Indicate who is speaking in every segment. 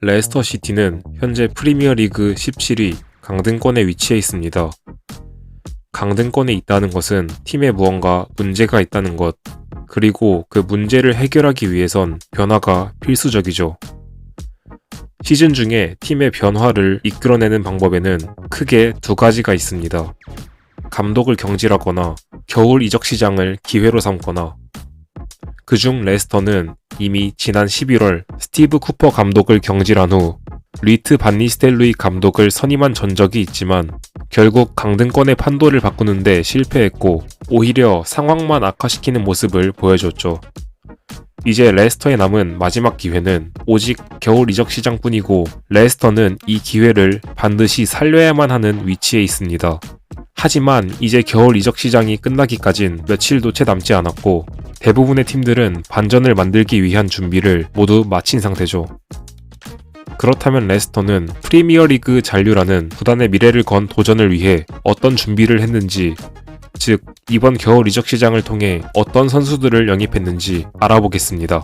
Speaker 1: 레스터 시티는 현재 프리미어리그 17위 강등권에 위치해 있습니다. 강등권에 있다는 것은 팀에 무언가 문제가 있다는 것, 그리고 그 문제를 해결하기 위해선 변화가 필수적이죠. 시즌 중에 팀의 변화를 이끌어내는 방법에는 크게 두 가지가 있습니다. 감독을 경질하거나 겨울 이적 시장을 기회로 삼거나. 그중 레스터는 이미 지난 11월 스티브 쿠퍼 감독을 경질한 후 리트 반 니스텔루이 감독을 선임한 전적이 있지만 결국 강등권의 판도를 바꾸는데 실패했고 오히려 상황만 악화시키는 모습을 보여줬죠. 이제 레스터에 남은 마지막 기회는 오직 겨울 이적 시장뿐이고 레스터는 이 기회를 반드시 살려야만 하는 위치에 있습니다. 하지만 이제 겨울 이적 시장이 끝나기까진 며칠도 채 남지 않았고 대부분의 팀들은 반전을 만들기 위한 준비를 모두 마친 상태죠. 그렇다면 레스터는 프리미어리그 잔류라는 구단의 미래를 건 도전을 위해 어떤 준비를 했는지, 즉 이번 겨울 이적 시장을 통해 어떤 선수들을 영입했는지 알아보겠습니다.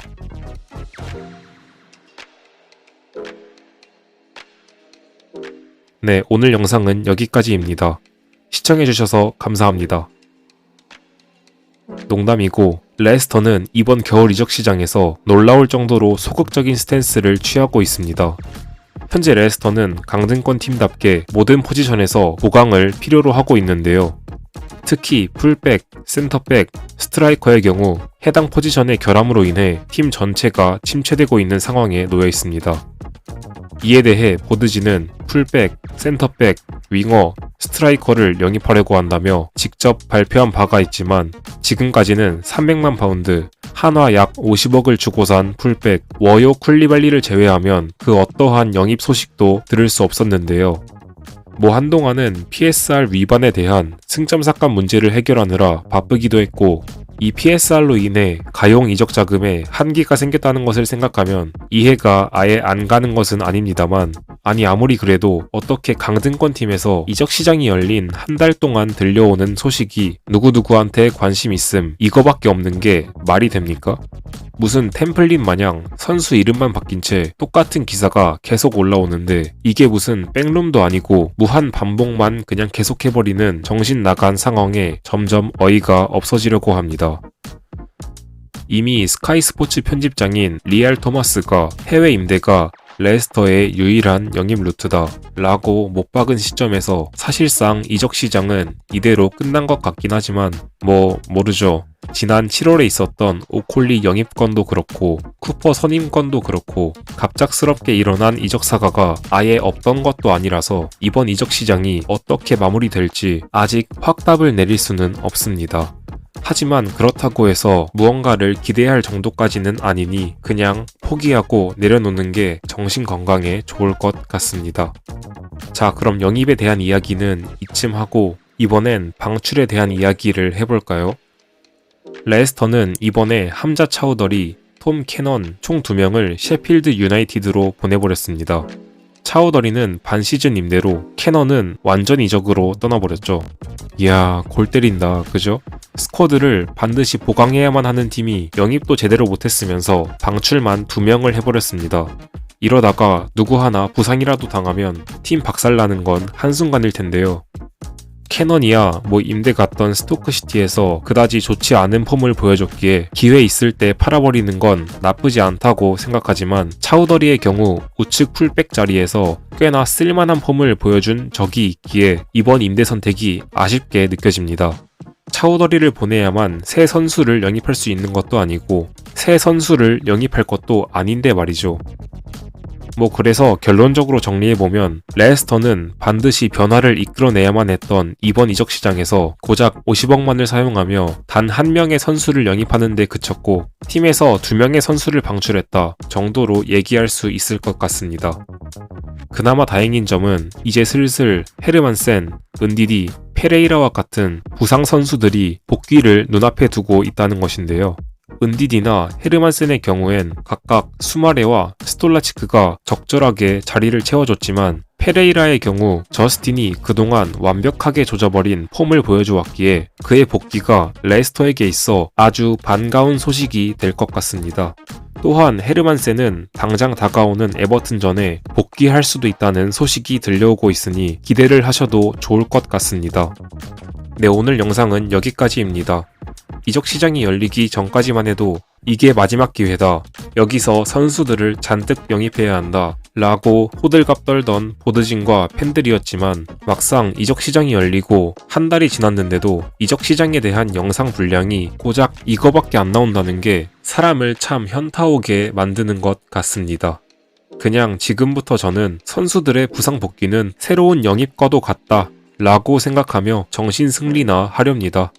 Speaker 1: 네, 오늘 영상은 여기까지입니다. 시청해주셔서 감사합니다. 농담이고 레스터는 이번 겨울 이적 시장에서 놀라울 정도로 소극적인 스탠스를 취하고 있습니다. 현재 레스터는 강등권 팀답게 모든 포지션에서 보강을 필요로 하고 있는데요. 특히 풀백, 센터백, 스트라이커의 경우 해당 포지션의 결함으로 인해 팀 전체가 침체되고 있는 상황에 놓여 있습니다. 이에 대해 보드지는 풀백, 센터백, 윙어, 스트라이커를 영입하려고 한다며 직접 발표한 바가 있지만 지금까지는 300만 파운드, 한화 약 50억을 주고 산 풀백, 워요 쿨리발리를 제외하면 그 어떠한 영입 소식도 들을 수 없었는데요. 한동안은 PSR 위반에 대한 승점 삭감 문제를 해결하느라 바쁘기도 했고 이 PSR로 인해 가용 이적 자금에 한계가 생겼다는 것을 생각하면 이해가 아예 안 가는 것은 아닙니다만 아무리 그래도 어떻게 강등권 팀에서 이적 시장이 열린 한 달 동안 들려오는 소식이 누구누구한테 관심 있음 이거밖에 없는 게 말이 됩니까? 무슨 템플릿 마냥 선수 이름만 바뀐 채 똑같은 기사가 계속 올라오는데 이게 무슨 백룸도 아니고 무한 반복만 그냥 계속해버리는 정신 나간 상황에 점점 어이가 없어지려고 합니다. 이미 스카이 스포츠 편집장인 리알 토마스가 해외 임대가 레스터의 유일한 영입 루트다 라고 못 박은 시점에서 사실상 이적 시장은 이대로 끝난 것 같긴 하지만 모르죠. 지난 7월에 있었던 오콜리 영입건도 그렇고 쿠퍼 선임건도 그렇고 갑작스럽게 일어난 이적 사가가 아예 없던 것도 아니라서 이번 이적 시장이 어떻게 마무리될지 아직 확답을 내릴 수는 없습니다. 하지만 그렇다고 해서 무언가를 기대할 정도까지는 아니니 그냥 포기하고 내려놓는 게 정신 건강에 좋을 것 같습니다. 자, 그럼 영입에 대한 이야기는 이쯤 하고 이번엔 방출에 대한 이야기를 해볼까요? 레스터는 이번에 함자 차우더리, 톰 캐넌 총 2명을 셰필드 유나이티드로 보내버렸습니다. 차우더리는 반시즌 임대로 캐넌은 완전 이적으로 떠나버렸죠. 이야, 골 때린다, 그죠? 스쿼드를 반드시 보강해야만 하는 팀이 영입도 제대로 못했으면서 방출만 2명을 해버렸습니다. 이러다가 누구 하나 부상이라도 당하면 팀 박살나는 건 한순간일 텐데요. 캐넌이야 임대 갔던 스토크시티에서 그다지 좋지 않은 폼을 보여줬기에 기회 있을 때 팔아버리는 건 나쁘지 않다고 생각하지만 차우더리의 경우 우측 풀백 자리에서 꽤나 쓸만한 폼을 보여준 적이 있기에 이번 임대 선택이 아쉽게 느껴집니다. 차우더리를 보내야만 새 선수를 영입할 수 있는 것도 아니고 새 선수를 영입할 것도 아닌데 말이죠. 그래서 결론적으로 정리해보면 레스터는 반드시 변화를 이끌어내야만 했던 이번 이적 시장에서 고작 50억만을 사용하며 단 한 명의 선수를 영입하는 데 그쳤고 팀에서 2명의 선수를 방출했다 정도로 얘기할 수 있을 것 같습니다. 그나마 다행인 점은 이제 슬슬 헤르만센, 은디디, 페레이라와 같은 부상 선수들이 복귀를 눈앞에 두고 있다는 것인데요. 은디디나 헤르만센의 경우엔 각각 수마레와 스톨라치크가 적절하게 자리를 채워줬지만 페레이라의 경우 저스틴이 그동안 완벽하게 조져버린 폼을 보여주었기에 그의 복귀가 레스터에게 있어 아주 반가운 소식이 될 것 같습니다. 또한 헤르만센은 당장 다가오는 에버튼전에 복귀할 수도 있다는 소식이 들려오고 있으니 기대를 하셔도 좋을 것 같습니다. 네, 오늘 영상은 여기까지입니다. 이적 시장이 열리기 전까지만 해도 이게 마지막 기회다, 여기서 선수들을 잔뜩 영입해야 한다 라고 호들갑 떨던 보드진과 팬들이었지만 막상 이적 시장이 열리고 한 달이 지났는데도 이적 시장에 대한 영상 분량이 고작 이거밖에 안 나온다는 게 사람을 참 현타오게 만드는 것 같습니다. 그냥 지금부터 저는 선수들의 부상 복귀는 새로운 영입과도 같다 라고 생각하며 정신 승리나 하렵니다.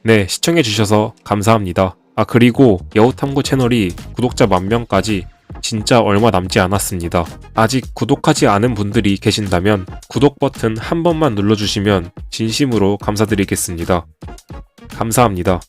Speaker 1: 네, 시청해주셔서 감사합니다. 그리고 여우탐구 채널이 구독자 10,000명까지 진짜 얼마 남지 않았습니다. 아직 구독하지 않은 분들이 계신다면 구독 버튼 한 번만 눌러주시면 진심으로 감사드리겠습니다. 감사합니다.